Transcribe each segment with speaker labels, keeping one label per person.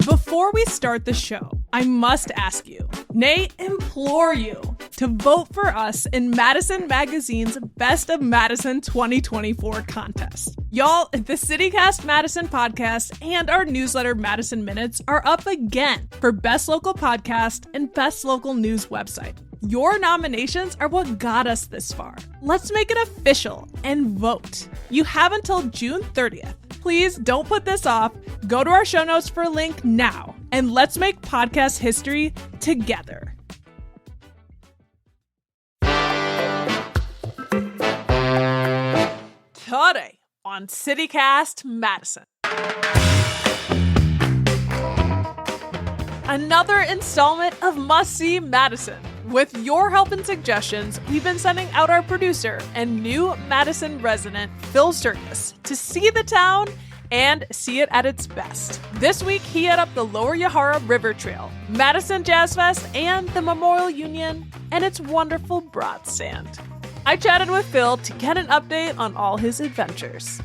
Speaker 1: Before we start the show, I must ask you, nay, implore you, to vote for us in Madison Magazine's Best of Madison 2024 contest. Y'all, the CityCast Madison podcast and our newsletter Madison Minutes are up again for Best Local Podcast and Best Local News Website. Your nominations are what got us this far. Let's make it official and vote. You have until June 30th. Please don't put this off. Go to our show notes for a link now, and let's make podcast history together. Today on CityCast Madison. Another installment of Must See Madison. With your help and suggestions, we've been sending out our producer and new Madison resident, Phil Surkis, to see the town and see it at its best. This week, he hit up the Lower Yahara River Trail, Madison Jazz Fest, and the Memorial Union, and its wonderful broad sand. I chatted with Phil to get an update on all his adventures.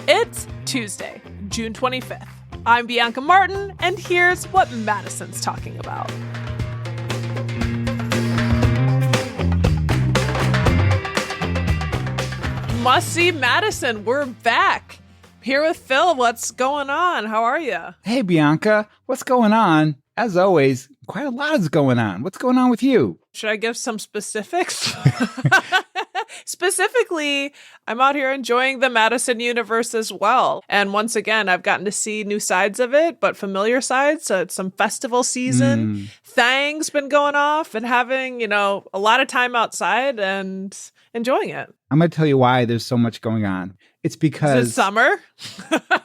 Speaker 1: It's Tuesday, June 25th. I'm Bianca Martin, and here's what Madison's talking about. Must See Madison, we're back. Here with Phil. What's going on? How are you?
Speaker 2: Hey, Bianca. What's going on? As always, quite a lot is going on. What's going on with you?
Speaker 1: Should I give some specifics? Specifically, I'm out here enjoying the Madison universe as well. And once again, I've gotten to see new sides of it, but familiar sides. So it's some festival season. Thang's been going off and having, a lot of time outside and enjoying it.
Speaker 2: I'm going to tell you why there's so much going on. It's because
Speaker 1: it's summer.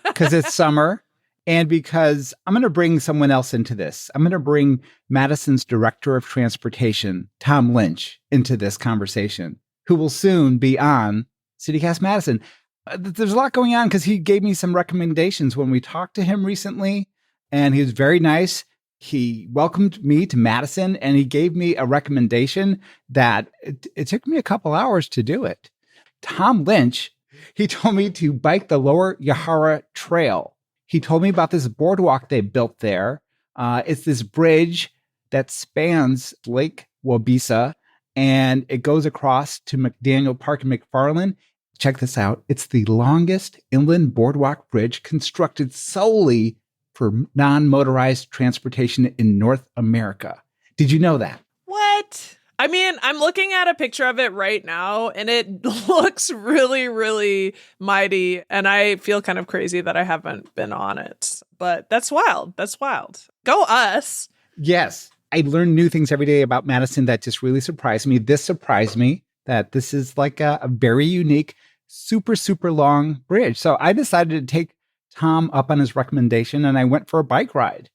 Speaker 2: Because it's summer. And because I'm going to bring someone else into this. I'm going to bring Madison's Director of Transportation, Tom Lynch, into this conversation, who will soon be on CityCast Madison. There's a lot going on because he gave me some recommendations when we talked to him recently, and he was very nice. He welcomed me to Madison, and he gave me a recommendation that it took me a couple hours to do it. Tom Lynch, he told me to bike the Lower Yahara Trail. He told me about this boardwalk they built there. It's this bridge that spans Lake Wabisa, and it goes across to McDaniel Park in McFarland. Check this out. It's the longest inland boardwalk bridge constructed solely for non-motorized transportation in North America. Did you know that?
Speaker 1: What? I mean, I'm looking at a picture of it right now, and it looks really, really mighty. And I feel kind of crazy that I haven't been on it. But that's wild. That's wild. Go us.
Speaker 2: Yes. I learn new things every day about Madison that just really surprised me. This surprised me that this is like a very unique, super, super long bridge. So I decided to take Tom up on his recommendation, and I went for a bike ride.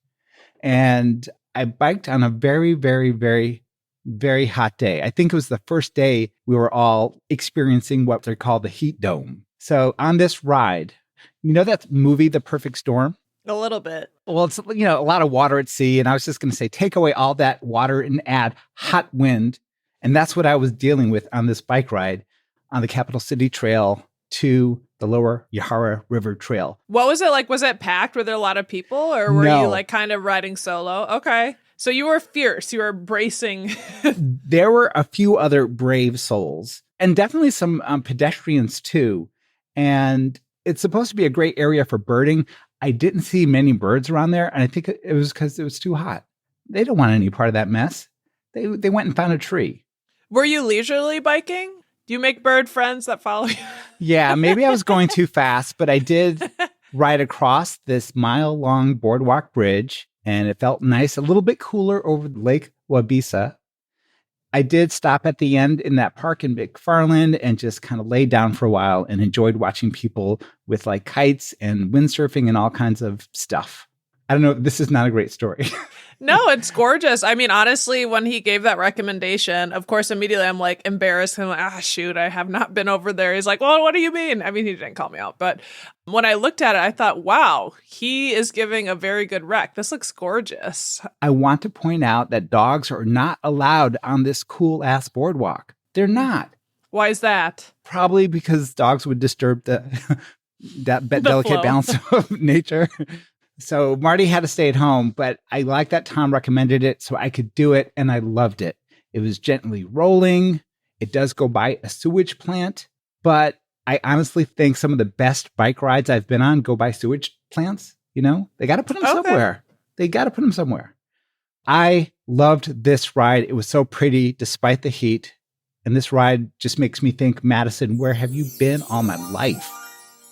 Speaker 2: And I biked on a very, very, very, very hot day. I think it was the first day we were all experiencing what they call the heat dome. So on this ride, you know that movie, The Perfect Storm?
Speaker 1: A little bit.
Speaker 2: Well, it's, a lot of water at sea. And I was just going to say, take away all that water and add hot wind. And that's what I was dealing with on this bike ride on the Capital City Trail to the Lower Yahara River Trail.
Speaker 1: What was it like? Was it packed? Were there a lot of people, or were you like kind of riding solo? Okay. So you were fierce. You were bracing.
Speaker 2: There were a few other brave souls, and definitely some pedestrians too. And it's supposed to be a great area for birding. I didn't see many birds around there, and I think it was because it was too hot. They don't want any part of that mess. They went and found a tree.
Speaker 1: Were you leisurely biking? Do you make bird friends that follow you?
Speaker 2: Yeah, maybe I was going too fast, but I did ride across this mile-long boardwalk bridge, and it felt nice, a little bit cooler over Lake Wabisa. I did stop at the end in that park in McFarland and just kind of laid down for a while and enjoyed watching people with like kites and windsurfing and all kinds of stuff. I don't know. This is not a great story.
Speaker 1: No, it's gorgeous. I mean, honestly, when he gave that recommendation, of course, immediately I'm like embarrassed. I'm like, shoot, I have not been over there. He's like, well, what do you mean? I mean, he didn't call me out. But when I looked at it, I thought, wow, he is giving a very good rec. This looks gorgeous.
Speaker 2: I want to point out that dogs are not allowed on this cool ass boardwalk. They're not.
Speaker 1: Why is that?
Speaker 2: Probably because dogs would disturb that delicate
Speaker 1: flow.
Speaker 2: balance of nature. So Marty had to stay at home, but I like that Tom recommended it so I could do it, and I loved it. It was gently rolling. It does go by a sewage plant, but I honestly think some of the best bike rides I've been on go by sewage plants. You know, they got to put them somewhere. They got to put them somewhere. I loved this ride. It was so pretty despite the heat. And this ride just makes me think, Madison, where have you been all my life?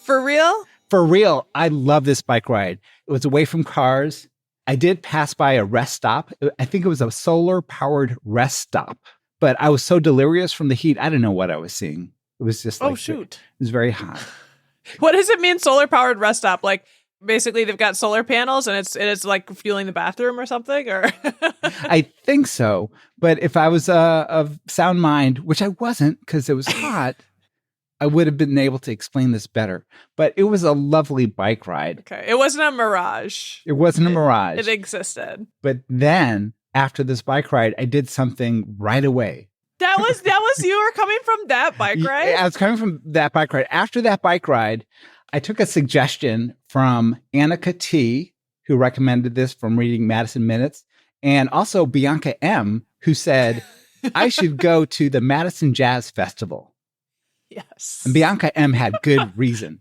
Speaker 1: For real?
Speaker 2: For real. I love this bike ride. It was away from cars. I did pass by a rest stop. I think it was a solar powered rest stop, but I was so delirious from the heat. I didn't know what I was seeing. It was just like,
Speaker 1: shoot.
Speaker 2: It was very hot.
Speaker 1: What does it mean, solar powered rest stop? Like, basically they've got solar panels and it's like fueling the bathroom or something, or
Speaker 2: I think so. But if I was of sound mind, which I wasn't because it was hot, I would have been able to explain this better. But it was a lovely bike ride.
Speaker 1: Okay. It wasn't a mirage.
Speaker 2: It wasn't a mirage.
Speaker 1: It existed.
Speaker 2: But then after this bike ride, I did something right away.
Speaker 1: That was you were coming from that bike ride?
Speaker 2: I was coming from that bike ride. After that bike ride, I took a suggestion from Annika T, who recommended this from reading Madison Minutes, and also Bianca M, who said, I should go to the Madison Jazz Festival.
Speaker 1: Yes.
Speaker 2: And Bianca M had good reason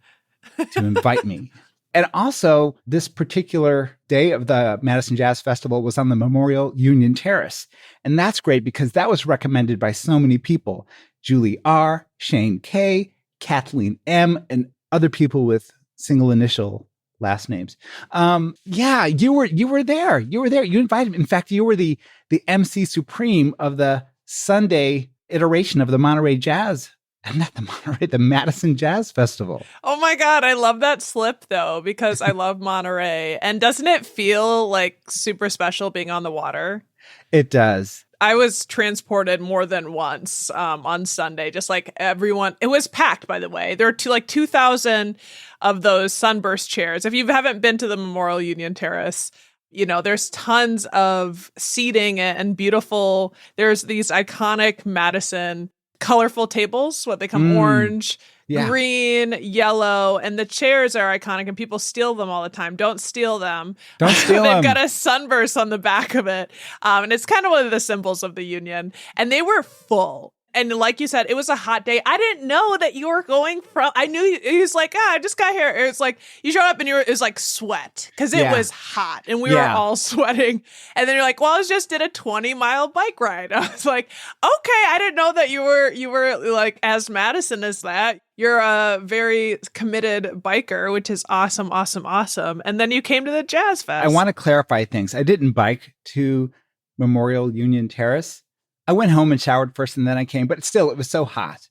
Speaker 2: to invite me. And also, this particular day of the Madison Jazz Festival was on the Memorial Union Terrace. And that's great because that was recommended by so many people. Julie R., Shane K., Kathleen M., and other people with single initial last names. Yeah, you were there. You were there. You invited me. In fact, you were the MC Supreme of the Sunday iteration of the Monterey Jazz. Not the Monterey, the Madison Jazz Festival.
Speaker 1: Oh my God, I love that slip though, because I love Monterey. And doesn't it feel like super special being on the water?
Speaker 2: It does.
Speaker 1: I was transported more than once on Sunday, just like everyone. It was packed, by the way. There are 2,000 of those sunburst chairs. If you haven't been to the Memorial Union Terrace, you know, there's tons of seating and beautiful. There's these iconic Madison colorful tables, what they come orange, green, yellow, and the chairs are iconic and people steal them all the time. Don't steal them.
Speaker 2: Don't steal
Speaker 1: They've
Speaker 2: them.
Speaker 1: got a sunburst on the back of it. And it's kind of one of the symbols of the union. And they were full. And like you said, it was a hot day. I didn't know that you were going from, I knew he was like, I just got here. It was like, you showed up and it was like sweat because it was hot and we were all sweating. And then you're like, well, I just did a 20-mile bike ride. I was like, okay, I didn't know that you were like as Madison as that. You're a very committed biker, which is awesome, awesome, awesome. And then you came to the Jazz Fest.
Speaker 2: I want to clarify things. I didn't bike to Memorial Union Terrace. I went home and showered first and then I came, but still, it was so hot.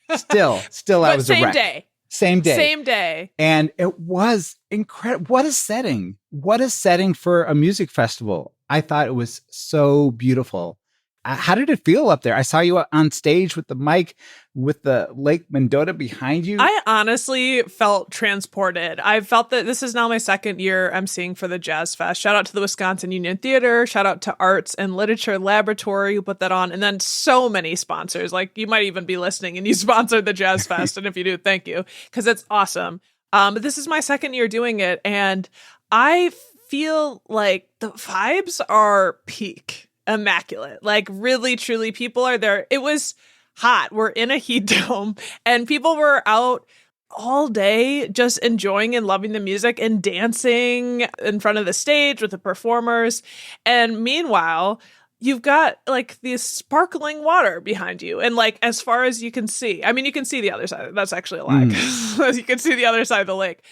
Speaker 2: Still, I was a wreck. Same day. And it was incredible. What a setting. What a setting for a music festival. I thought it was so beautiful. How did it feel up there? I saw you on stage with the mic with the Lake Mendota behind you.
Speaker 1: I honestly felt transported. I felt that this is now my second year emceeing for the Jazz Fest. Shout out to the Wisconsin Union Theater. Shout out to Arts and Literature Laboratory who put that on. And then so many sponsors. Like you might even be listening and you sponsored the Jazz Fest. And if you do, thank you. Because it's awesome. But this is my second year doing it. And I feel like the vibes are peak. Immaculate. Like really, truly, people are there. It was hot. We're in a heat dome and people were out all day just enjoying and loving the music and dancing in front of the stage with the performers. And meanwhile, you've got like this sparkling water behind you. And like, as far as you can see, I mean, you can see the other side. That's actually a lie. You can see the other side of the lake.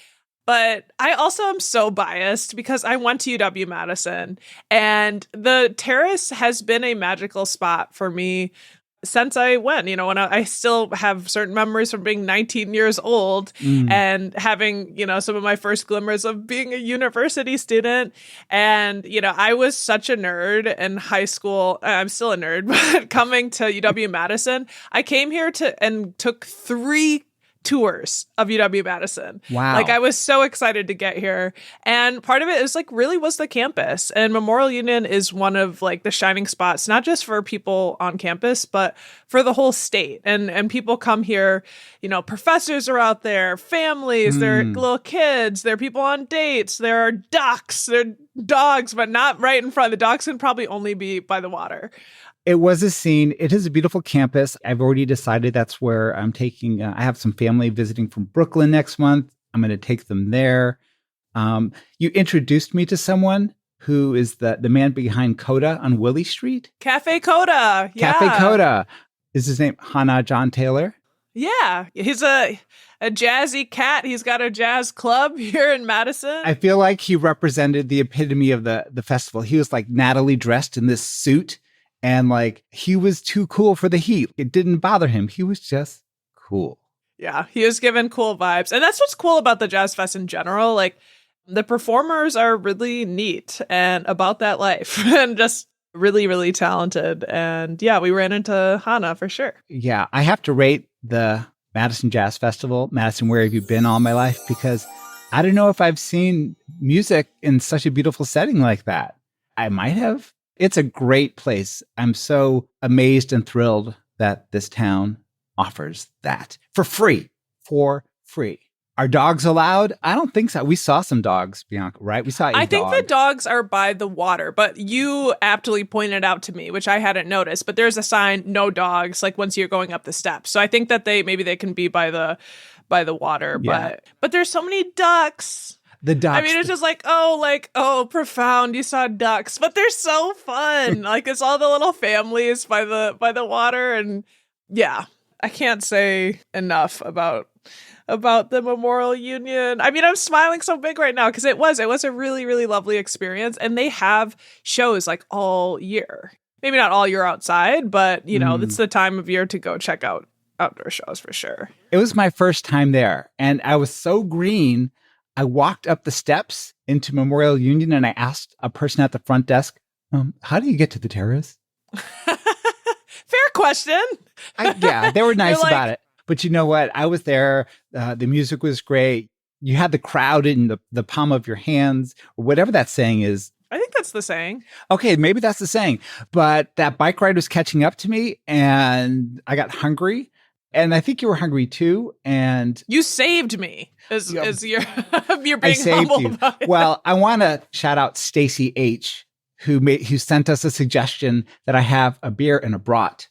Speaker 1: But I also am so biased because I went to UW-Madison and the terrace has been a magical spot for me since I went, you know, and I still have certain memories from being 19 years old and having, you know, some of my first glimmers of being a university student. And, you know, I was such a nerd in high school. I'm still a nerd, but coming to UW-Madison, I came here and took 3 tours of UW-Madison.
Speaker 2: Wow.
Speaker 1: Like I was so excited to get here. And part of it is like really was the campus. And Memorial Union is one of like the shining spots, not just for people on campus, but for the whole state. And people come here, you know, professors are out there, families, there are little kids, there are people on dates, there are ducks, there are dogs, but not right in front. The dogs can probably only be by the water.
Speaker 2: It was a scene. It is a beautiful campus. I've already decided that's where I'm taking. I have some family visiting from Brooklyn next month. I'm going to take them there. You introduced me to someone who is the man behind Coda on Willie Street.
Speaker 1: Cafe Coda. Yeah.
Speaker 2: Cafe Coda. Is his name Hannah John Taylor?
Speaker 1: Yeah. He's a jazzy cat. He's got a jazz club here in Madison.
Speaker 2: I feel like he represented the epitome of the festival. He was like Natalie dressed in this suit. And like, he was too cool for the heat. It didn't bother him. He was just cool.
Speaker 1: Yeah, he was given cool vibes. And that's what's cool about the Jazz Fest in general. Like, the performers are really neat and about that life and just really, really talented. And yeah, we ran into Hannah for sure.
Speaker 2: Yeah, I have to rate the Madison Jazz Festival. Madison, where have you been all my life? Because I don't know if I've seen music in such a beautiful setting like that. I might have. It's a great place. I'm so amazed and thrilled that this town offers that for free. For free. Are dogs allowed? I don't think so. We saw some dogs, Bianca, right? We saw a dog.
Speaker 1: I think the dogs are by the water, but you aptly pointed out to me, which I hadn't noticed, but there's a sign, no dogs, like once you're going up the steps. So I think that maybe they can be by the water,
Speaker 2: Yeah.
Speaker 1: but there's so many ducks.
Speaker 2: The ducks.
Speaker 1: I mean, it's just like, profound. You saw ducks, but they're so fun. Like it's all the little families by the water. And yeah, I can't say enough about the Memorial Union. I mean, I'm smiling so big right now because it was a really, really lovely experience. And they have shows like all year. Maybe not all year outside, but you know, it's the time of year to go check out outdoor shows for sure.
Speaker 2: It was my first time there and I was so green. I walked up the steps into Memorial Union and I asked a person at the front desk, how do you get to the terrace?
Speaker 1: Fair question.
Speaker 2: Yeah, they were nice
Speaker 1: You're like,
Speaker 2: about it. But you know what? I was there. The music was great. You had the crowd in the palm of your hands or whatever that saying is.
Speaker 1: I think that's the saying.
Speaker 2: Okay, maybe that's the saying. But that bike ride was catching up to me and I got hungry. And I think you were hungry too. And
Speaker 1: you saved me as you're being
Speaker 2: I saved
Speaker 1: humble
Speaker 2: you.
Speaker 1: about it.
Speaker 2: Well, I want to shout out Stacy H, who sent us a suggestion that I have a beer and a brat,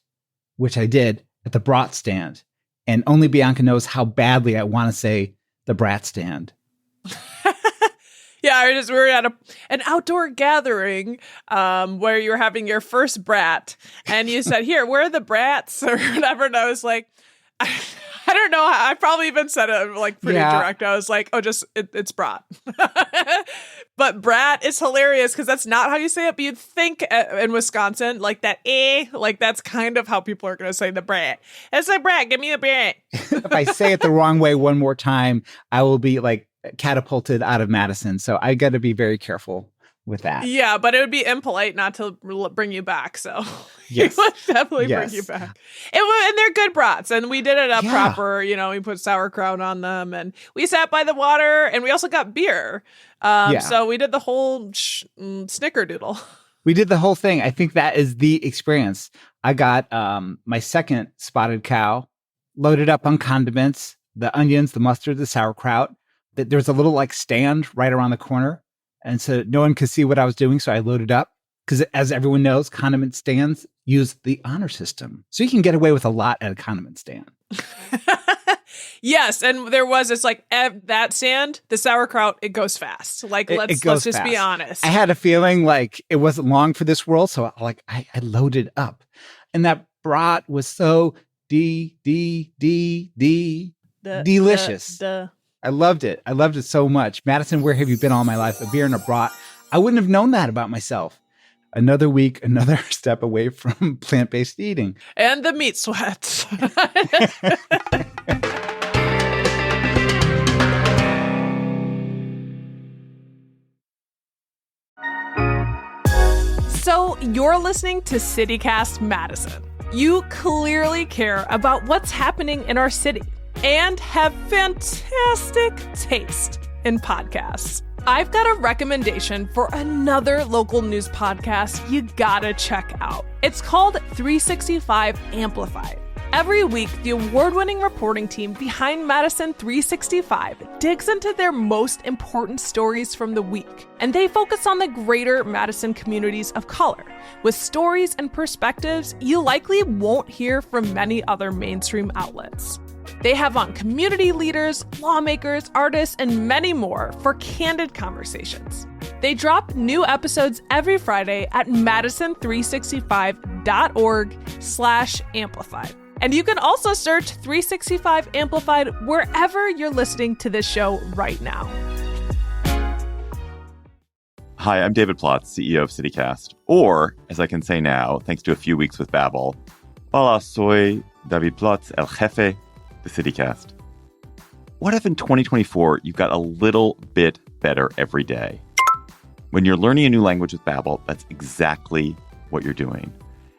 Speaker 2: which I did at the brat stand. And only Bianca knows how badly I want to say the brat stand.
Speaker 1: Yeah, we were at an outdoor gathering where you were having your first brat, and you said, "Here, where are the brats?" or whatever. And I was like, I don't know. I probably even said it like pretty direct. I was like, "Oh, just it's brat." But brat is hilarious because that's not how you say it. But you'd think in Wisconsin, like that, like that's kind of how people are going to say the brat. It's a brat. Give me a brat.
Speaker 2: If I say it the wrong way one more time, I will be like catapulted out of Madison. So I got to be very careful with that.
Speaker 1: Yeah, but it would be impolite not to bring you back. So
Speaker 2: yes.
Speaker 1: it would definitely bring you back. And they're good brats. And we did it up proper. You know, we put sauerkraut on them and we sat by the water and we also got beer. So we did the whole snickerdoodle.
Speaker 2: We did the whole thing. I think that is the experience. I got my second spotted cow loaded up on condiments, the onions, the mustard, the sauerkraut. There's a little like stand right around the corner. And so no one could see what I was doing. So I loaded up because as everyone knows, condiment stands use the honor system. So you can get away with a lot at a condiment stand.
Speaker 1: Yes. And it's like that stand, the sauerkraut, it goes fast. Like, let's just be honest.
Speaker 2: I had a feeling like it wasn't long for this world. So I loaded up and that brat was so delicious. I loved it. I loved it so much. Madison, where have you been all my life? A beer and a brat. I wouldn't have known that about myself. Another week, another step away from plant-based eating.
Speaker 1: And the meat sweats. So you're listening to CityCast Madison. You clearly care about what's happening in our city. and have fantastic taste in podcasts. I've got a recommendation for another local news podcast you gotta check out. It's called 365 Amplified. Every week, the award-winning reporting team behind Madison 365 digs into their most important stories from the week, and they focus on the greater Madison communities of color, with stories and perspectives you likely won't hear from many other mainstream outlets. They have on community leaders, lawmakers, artists, and many more for candid conversations. They drop new episodes every Friday at madison365.org/amplified. And you can also search 365 Amplified wherever you're listening to this show right now.
Speaker 3: Hi, I'm David Plotz, CEO of CityCast. Or, as I can say now, thanks to a few weeks with Babbel, hola, soy David Plotz, el jefe de CityCast. What if in 2024 you got a little bit better every day? When you're learning a new language with Babbel, that's exactly what you're doing.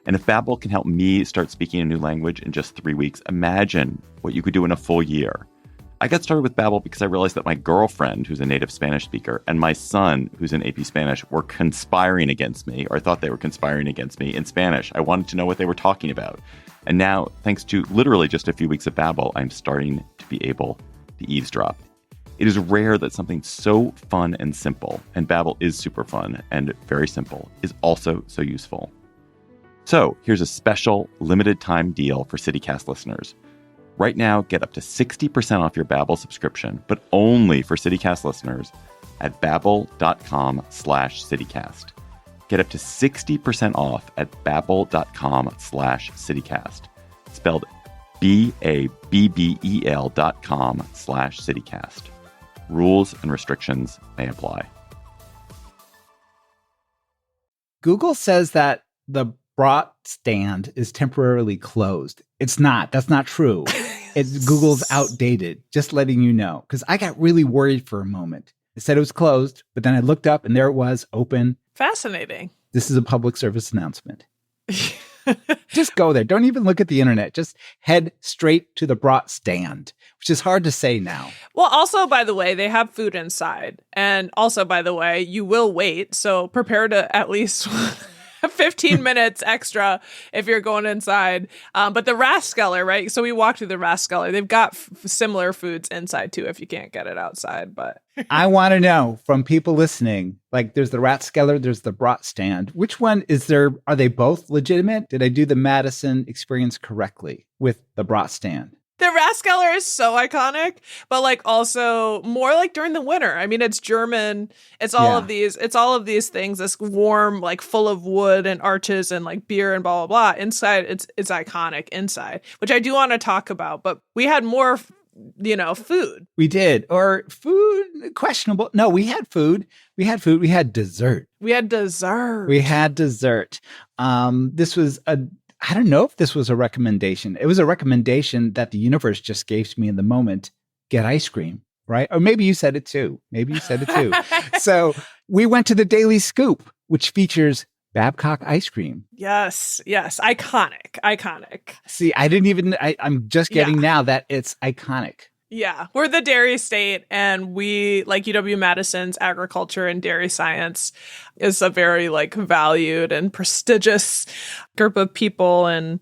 Speaker 3: And if Babbel can help me start speaking a new language in just 3 weeks, imagine what you could do in a full year. I got started with Babbel because I realized that my girlfriend, who's a native Spanish speaker, and my son, who's in AP Spanish, were conspiring against me, or I thought they were conspiring against me in Spanish. I wanted to know what they were talking about. And now, thanks to literally just a few weeks of Babbel, I'm starting to be able to eavesdrop. It is rare that something so fun and simple, and Babbel is super fun and very simple, is also so useful. So here's a special limited time deal for CityCast listeners. Right now, get up to 60% off your Babbel subscription, but only for CityCast listeners at babbel.com/CityCast. Get up to 60% off at babbel.com/CityCast. Spelled BABBEL.com/CityCast. Rules and restrictions may apply.
Speaker 2: Google says that the brat stand is temporarily closed. It's not. That's not true. Google's outdated. Just letting you know. Because I got really worried for a moment. It said it was closed, but then I looked up and there it was, open.
Speaker 1: Fascinating.
Speaker 2: This is a public service announcement. Just go there. Don't even look at the internet. Just head straight to the brat stand, which is hard to say now.
Speaker 1: Well, also, by the way, they have food inside. And also, by the way, you will wait. So prepare to at least 15 minutes extra if you're going inside. But the Rathskeller, right? So we walked through the Rathskeller. They've got similar foods inside, too, if you can't get it outside. But
Speaker 2: I want to know from people listening, like there's the Rathskeller, there's the brat stand. Which one is there? Are they both legitimate? Did I do the Madison experience correctly with the brat stand?
Speaker 1: The Rathskeller is so iconic, but like also more like during the winter. I mean, it's German. It's all of these things, this warm, like full of wood and arches and like beer and blah, blah, blah. Inside, it's iconic inside, which I do want to talk about. But we had more, food.
Speaker 2: We did. Or food, questionable. No, we had food. We had food. We had dessert. This was I don't know if this was a recommendation. It was a recommendation that the universe just gave to me in the moment. Get ice cream, right? Or maybe you said it too. So we went to the Daily Scoop, which features Babcock ice cream.
Speaker 1: Yes. Iconic.
Speaker 2: See, I'm just getting now that it's iconic.
Speaker 1: Yeah, we're the dairy state, and we, like UW-Madison's agriculture and dairy science is a very like valued and prestigious group of people and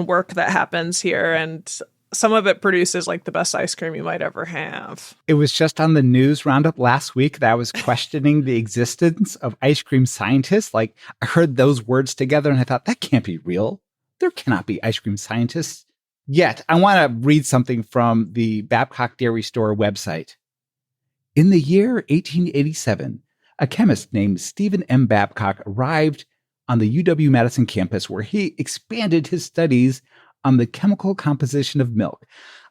Speaker 1: work that happens here. And some of it produces like the best ice cream you might ever have.
Speaker 2: It was just on the news roundup last week that I was questioning the existence of ice cream scientists. Like I heard those words together and I thought that can't be real. There cannot be ice cream scientists. Yet, I want to read something from the Babcock Dairy Store website. In the year 1887, a chemist named Stephen M. Babcock arrived on the UW-Madison campus where he expanded his studies on the chemical composition of milk.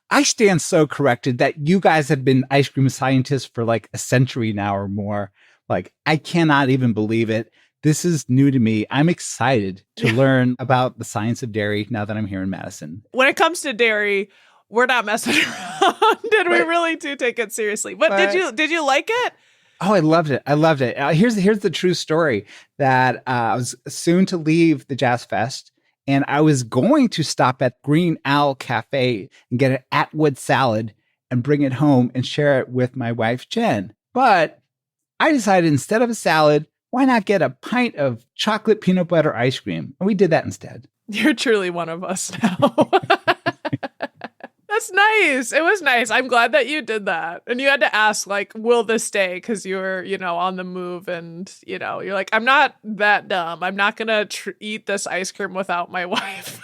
Speaker 2: I stand so corrected that you guys have been ice cream scientists for like a century now or more. Like, I cannot even believe it. This is new to me. I'm excited to learn about the science of dairy now that I'm here in Madison.
Speaker 1: When it comes to dairy, we're not messing around. We really do take it seriously. But did you like it?
Speaker 2: Oh, I loved it. Here's the true story that I was soon to leave the Jazz Fest, And I was going to stop at Green Owl Cafe and get an Atwood salad and bring it home and share it with my wife, Jen. But I decided instead of a salad, why not get a pint of chocolate peanut butter ice cream? And we did that instead.
Speaker 1: You're truly one of us now. That's nice. It was nice. I'm glad that you did that. And you had to ask, like, will this stay? Because you were, on the move and, you're like, I'm not that dumb. I'm not going to eat this ice cream without my wife.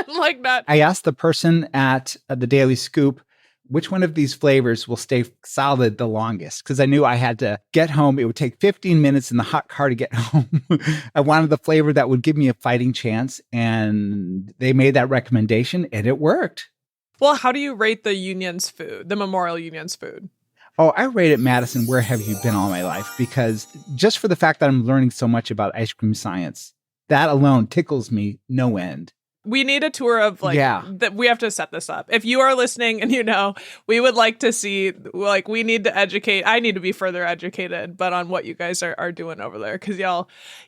Speaker 1: Like that.
Speaker 2: I asked the person at the Daily Scoop, which one of these flavors will stay solid the longest? Because I knew I had to get home. It would take 15 minutes in the hot car to get home. I wanted the flavor that would give me a fighting chance. And they made that recommendation and it worked.
Speaker 1: Well, how do you rate the Union's food, the Memorial Union's food?
Speaker 2: Oh, I rated Madison, where have you been all my life? Because just for the fact that I'm learning so much about ice cream science, that alone tickles me no end.
Speaker 1: We need a tour of that. We have to set this up. If you are listening and we would like to see, we need to educate. I need to be further educated, but on what you guys are doing over there, because y'all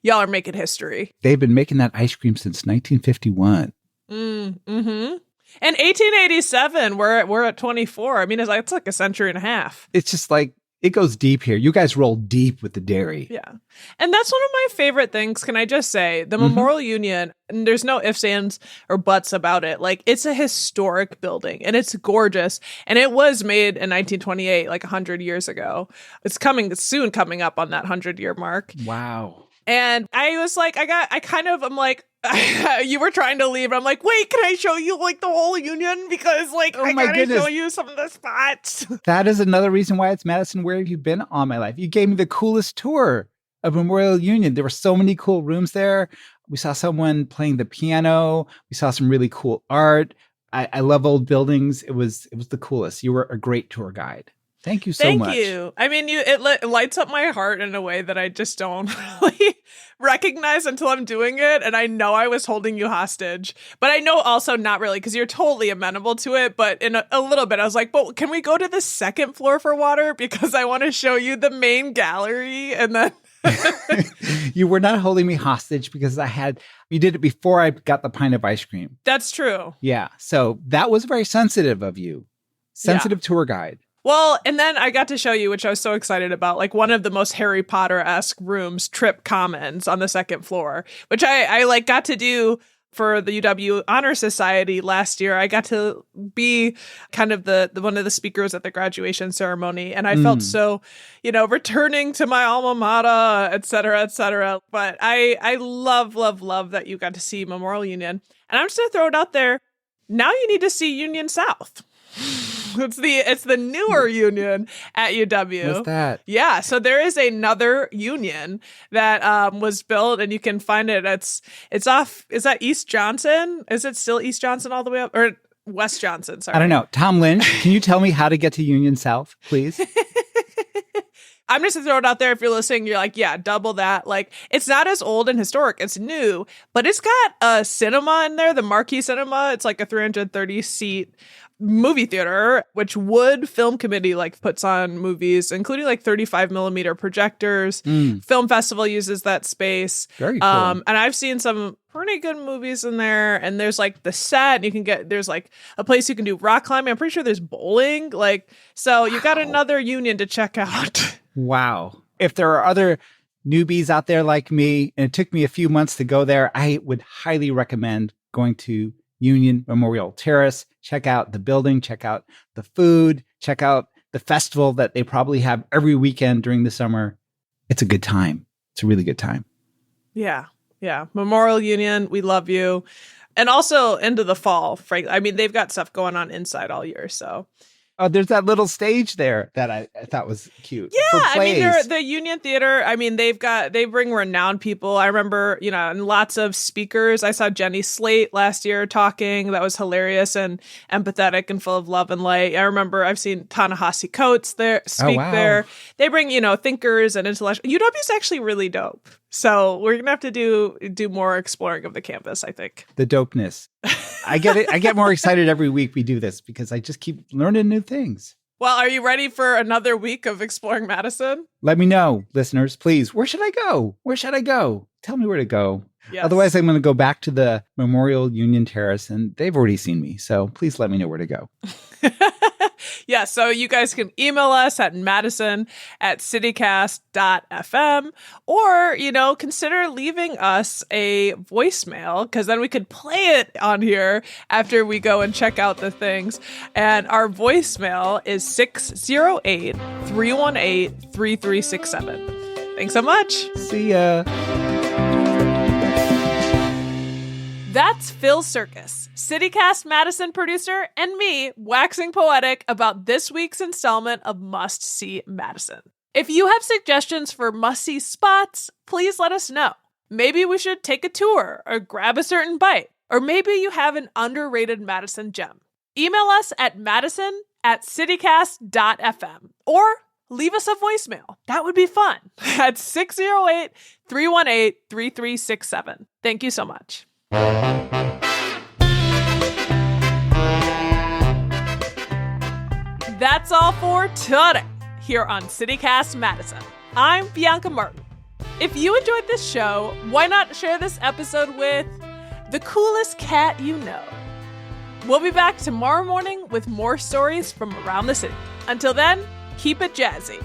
Speaker 1: are making history.
Speaker 2: They've been making that ice cream since 1951.
Speaker 1: Mm-hmm. And 1887, we're at 24. I mean, it's like a century and a half.
Speaker 2: It's just like, it goes deep here. You guys roll deep with the dairy.
Speaker 1: Yeah. And that's one of my favorite things. Can I just say, the Memorial Union, and there's no ifs, ands, or buts about it. Like, it's a historic building and it's gorgeous. And it was made in 1928, like 100 years ago. It's soon coming up on that 100-year mark.
Speaker 2: Wow.
Speaker 1: And I was like, I'm like, you were trying to leave. I'm like, wait, can I show you the whole Union? Because I gotta show you some of the spots.
Speaker 2: That is another reason why it's Madison. Where have you been all my life? You gave me the coolest tour of Memorial Union. There were so many cool rooms there. We saw someone playing the piano. We saw some really cool art. I love old buildings. It was the coolest. You were a great tour guide. Thank you so much.
Speaker 1: Thank you. I mean, it lights up my heart in a way that I just don't really recognize until I'm doing it. And I know I was holding you hostage, but I know also not really, because you're totally amenable to it. But in a little bit, I was like, but can we go to the second floor for water? Because I want to show you the main gallery. And then
Speaker 2: you were not holding me hostage because you did it before I got the pint of ice cream.
Speaker 1: That's true.
Speaker 2: Yeah. So that was very sensitive of you. Sensitive tour guide.
Speaker 1: Well, and then I got to show you, which I was so excited about, one of the most Harry Potter-esque rooms, Trip Commons on the second floor, which I got to do for the UW Honor Society last year. I got to be kind of the one of the speakers at the graduation ceremony, and I felt so, returning to my alma mater, et cetera, et cetera. But I love that you got to see Memorial Union, and I'm just gonna throw it out there. Now you need to see Union South. It's the newer union at UW.
Speaker 2: What's that?
Speaker 1: Yeah, so there is another union that was built, and you can find it. It's off. Is that East Johnson? Is it still East Johnson all the way up, or West Johnson? Sorry,
Speaker 2: I don't know. Tom Lynch, can you tell me how to get to Union South, please?
Speaker 1: I'm just gonna throw it out there. If you're listening, you're like, yeah, double that. It's not as old and historic. It's new, but it's got a cinema in there, the Marquee Cinema. It's like a 330-seat movie theater, which Wood Film Committee puts on movies, including 35 millimeter projectors. Film Festival uses that space.
Speaker 2: Very cool.
Speaker 1: And I've seen some pretty good movies in there. And there's the set, and there's a place you can do rock climbing. I'm pretty sure there's bowling. So you got another union to check out.
Speaker 2: Wow. If there are other newbies out there like me, and it took me a few months to go there, I would highly recommend going to Union Memorial Terrace. Check out the building, check out the food, check out the festival that they probably have every weekend during the summer. It's a good time. It's a really good time.
Speaker 1: Yeah. Yeah. Memorial Union, we love you. And also into the fall, frankly. I mean, they've got stuff going on inside all year, so.
Speaker 2: Oh, there's that little stage there that I thought was cute.
Speaker 1: Yeah, I mean, the Union Theater, I mean, they bring renowned people. I remember, and lots of speakers. I saw Jenny Slate last year talking. That was hilarious and empathetic and full of love and light. I remember I've seen Ta-Nehisi Coates there speak there. They bring, thinkers and intellectuals. UW's actually really dope. So we're going to have to do more exploring of the campus, I think.
Speaker 2: The dopeness. I get it. I get more excited every week we do this because I just keep learning new things.
Speaker 1: Well, are you ready for another week of exploring Madison?
Speaker 2: Let me know, listeners, please. Where should I go? Where should I go? Tell me where to go.
Speaker 1: Yes.
Speaker 2: Otherwise, I'm going to go back to the Memorial Union Terrace, and they've already seen me. So please let me know where to go.
Speaker 1: Yeah, so you guys can email us at madison@citycast.fm, or, consider leaving us a voicemail, because then we could play it on here after we go and check out the things. And our voicemail is 608-318-3367. Thanks so much.
Speaker 2: See ya.
Speaker 1: That's Phil Surkis, CityCast Madison producer, and me waxing poetic about this week's installment of Must See Madison. If you have suggestions for must-see spots, please let us know. Maybe we should take a tour or grab a certain bite, or maybe you have an underrated Madison gem. Email us at madison@citycast.fm, or leave us a voicemail. That would be fun. At 608-318-3367. Thank you so much. That's all for today here on CityCast Madison. I'm Bianca Martin. If you enjoyed this show, why not share this episode with the coolest cat you know? We'll be back tomorrow morning with more stories from around the city. Until then, keep it jazzy.